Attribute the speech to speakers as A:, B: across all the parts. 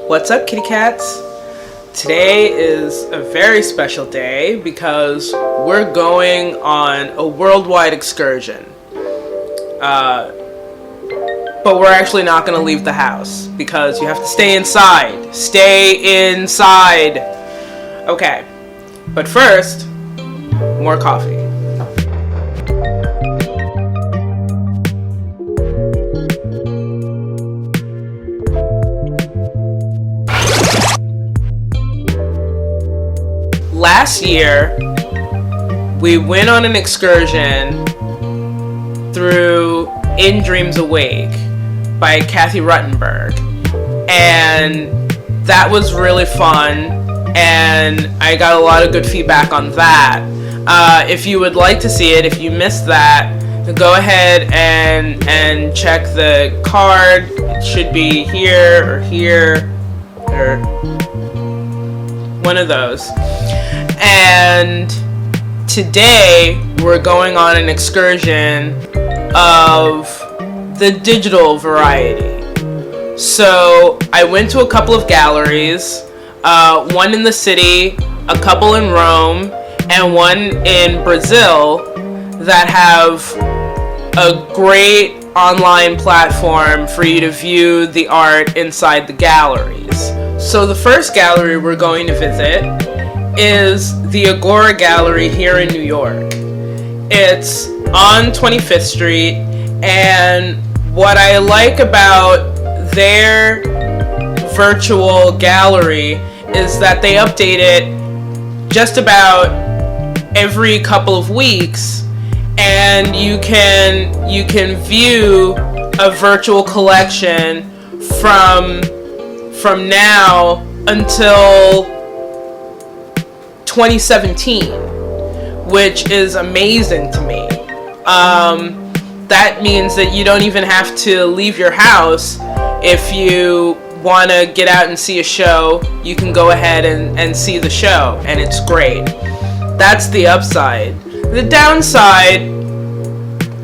A: What's up, kitty cats? Today is a very special day because we're going on a worldwide excursion. But we're actually not going to leave the house because you have to stay inside. Stay inside! Okay, but first, more coffee. Last year, we went on an excursion through In Dreams Awake by Kathy Ruttenberg, and that was really fun, and I got a lot of good feedback on that. If you would like to see it, if you missed that, go ahead and check the card. It should be here or one of those. And today we're going on an excursion of the digital variety. So I went to a couple of galleries, one in the city, a couple in Rome, and one in Brazil that have a great online platform for you to view the art inside the galleries. So the first gallery we're going to visit is the Agora Gallery here in New York. It's on 25th Street, and what I like about their virtual gallery is that they update it just about every couple of weeks, and you can view a virtual collection from now until 2017, which is amazing to me. That means that you don't even have to leave your house. If you want to get out and see a show, you can go ahead and see the show, and it's great. That's the upside. The downside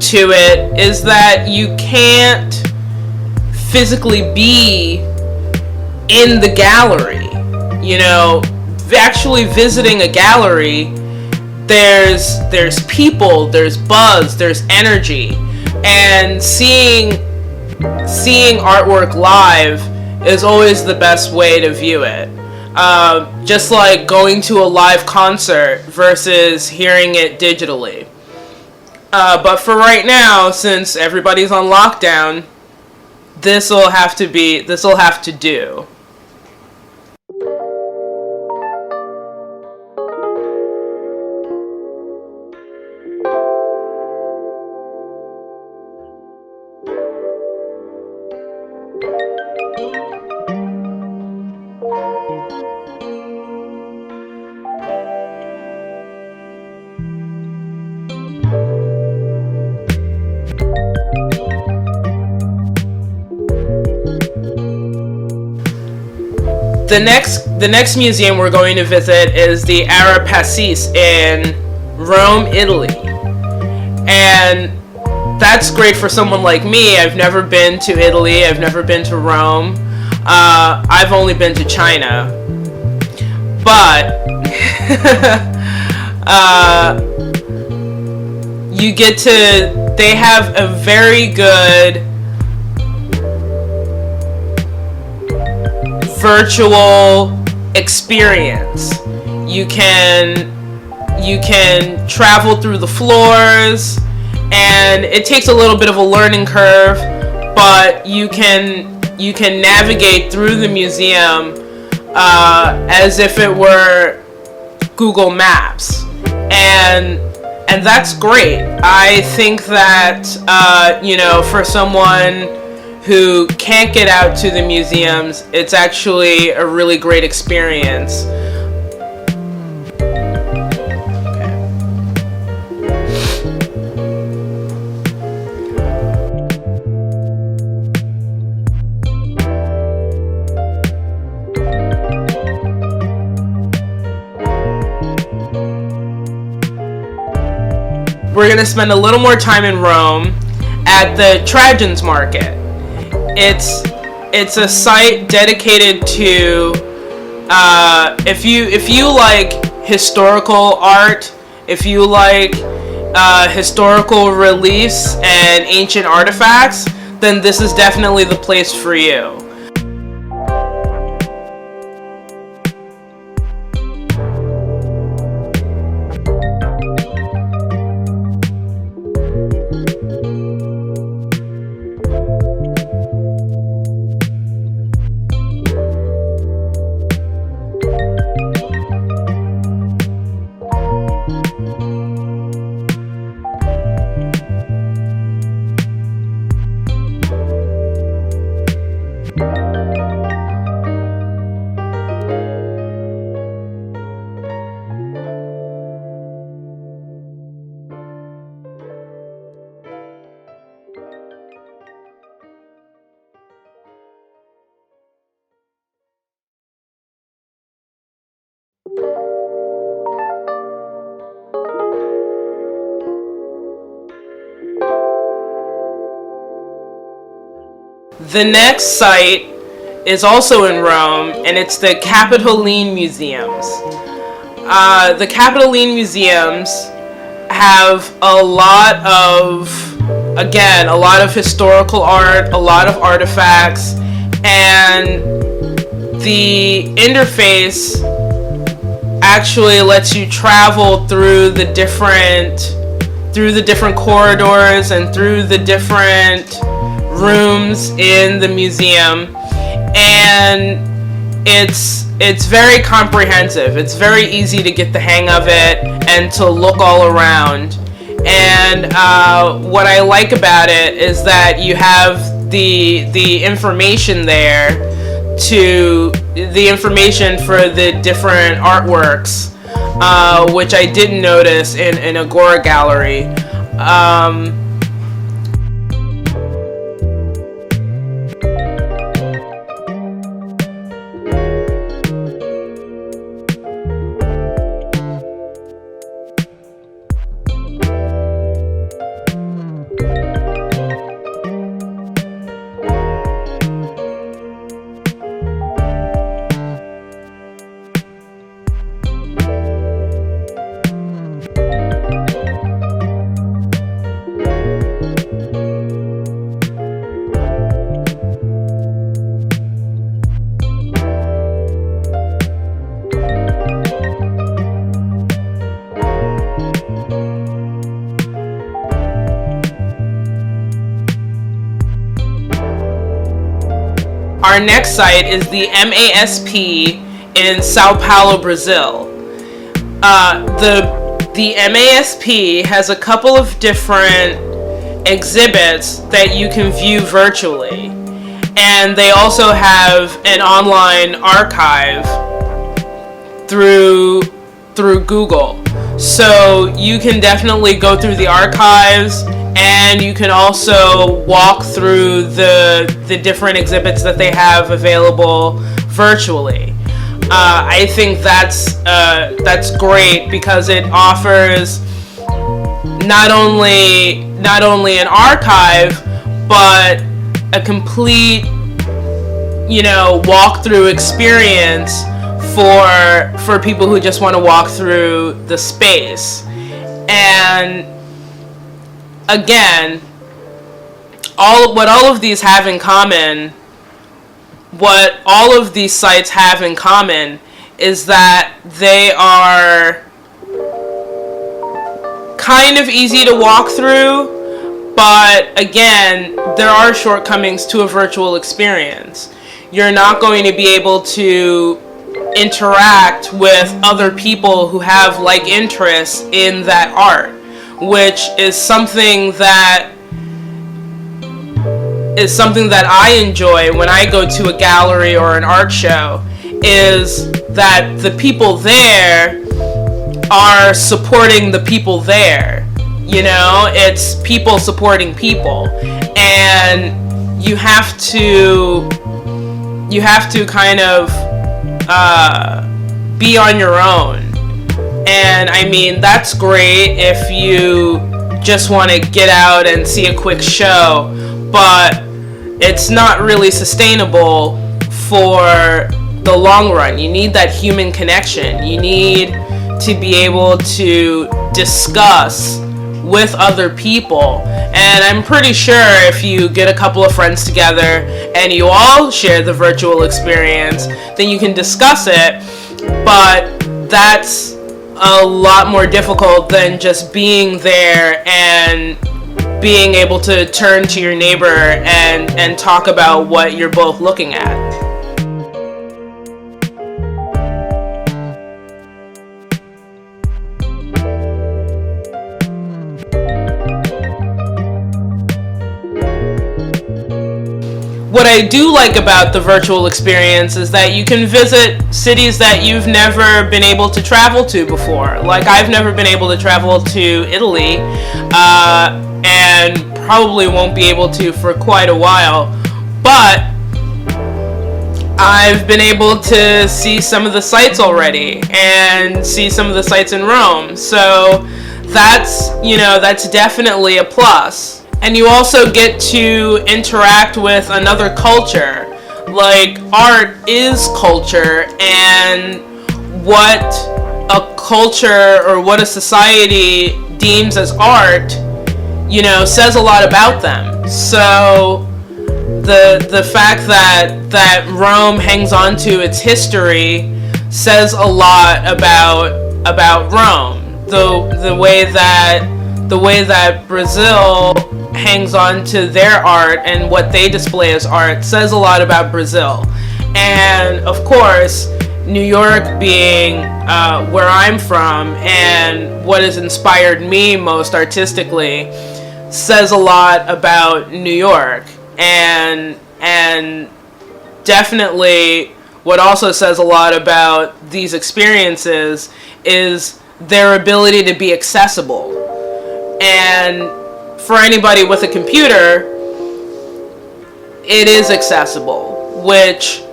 A: to it is that you can't physically be in the gallery. You know, actually visiting a gallery, there's people, there's buzz, there's energy, and seeing artwork live is always the best way to view it. Just like going to a live concert versus hearing it digitally. But for right now, since everybody's on lockdown, this'll have to do. The next museum we're going to visit is the Arapacis in Rome, Italy. And that's great for someone like me. I've never been to Italy. I've never been to Rome. I've only been to China. But they have a very good virtual experience. You can travel through the floors, and it takes a little bit of a learning curve, but you can navigate through the museum as if it were Google Maps, and that's great. I think that for someone who can't get out to the museums, it's actually a really great experience. We're gonna spend a little more time in Rome at the Trajan's Market. It's It's a site dedicated to if you like historical art, if you like historical reliefs and ancient artifacts, then this is definitely the place for you. The next site is also in Rome, and it's the Capitoline Museums. The Capitoline Museums have a lot of historical art, a lot of artifacts, and the interface actually lets you travel through the different corridors and through the different rooms in the museum, and it's very comprehensive. It's very easy to get the hang of it and to look all around. And what I like about it is that you have the information there, to the information for the different artworks, which I didn't notice in Agora Gallery. Our next site is the MASP in Sao Paulo, Brazil. The MASP has a couple of different exhibits that you can view virtually, and they also have an online archive through Google. So you can definitely go through the archives, and you can also walk through the different exhibits that they have available virtually. I think that's great, because it offers not only an archive, but a complete, walkthrough experience for people who just want to walk through the space. And again, what all of these have in common, what all of these sites have in common, is that they are kind of easy to walk through, but again, there are shortcomings to a virtual experience. You're not going to be able to interact with other people who have like interests in that art, which is something that I enjoy when I go to a gallery or an art show, is that the people there are supporting the people there. It's people supporting people, and you have to kind of be on your own. And I mean, that's great if you just want to get out and see a quick show, but it's not really sustainable for the long run. You need that human connection. You need to be able to discuss with other people. And I'm pretty sure if you get a couple of friends together and you all share the virtual experience, then you can discuss it. But that's a lot more difficult than just being there and being able to turn to your neighbor and talk about what you're both looking at. What I do like about the virtual experience is that you can visit cities that you've never been able to travel to before. Like, I've never been able to travel to Italy, and probably won't be able to for quite a while, but I've been able to see some of the sites already and see some of the sites in Rome. So that's definitely a plus. And you also get to interact with another culture. Like, art is culture, and what a culture or what a society deems as art, says a lot about them. So the fact that Rome hangs on to its history says a lot about Rome. The way that Brazil hangs on to their art and what they display as art says a lot about Brazil. And of course, New York being where I'm from and what has inspired me most artistically says a lot about New York. And definitely what also says a lot about these experiences is their ability to be accessible. And for anybody with a computer, it is accessible, which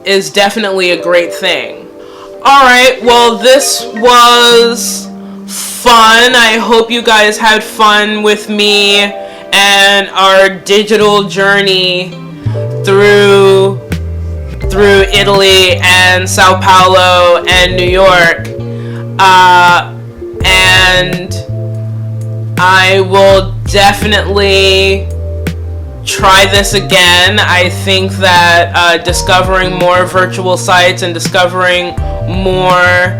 A: is definitely a great thing. Alright, well, this was fun. I hope you guys had fun with me and our digital journey through Italy and Sao Paulo and New York. And I will definitely try this again. I think that discovering more virtual sites and discovering more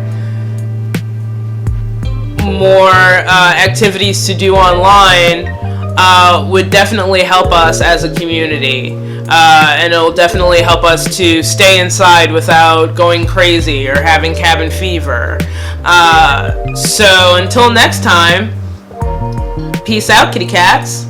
A: activities to do online would definitely help us as a community. And it'll definitely help us to stay inside without going crazy or having cabin fever. So until next time, peace out, kitty cats.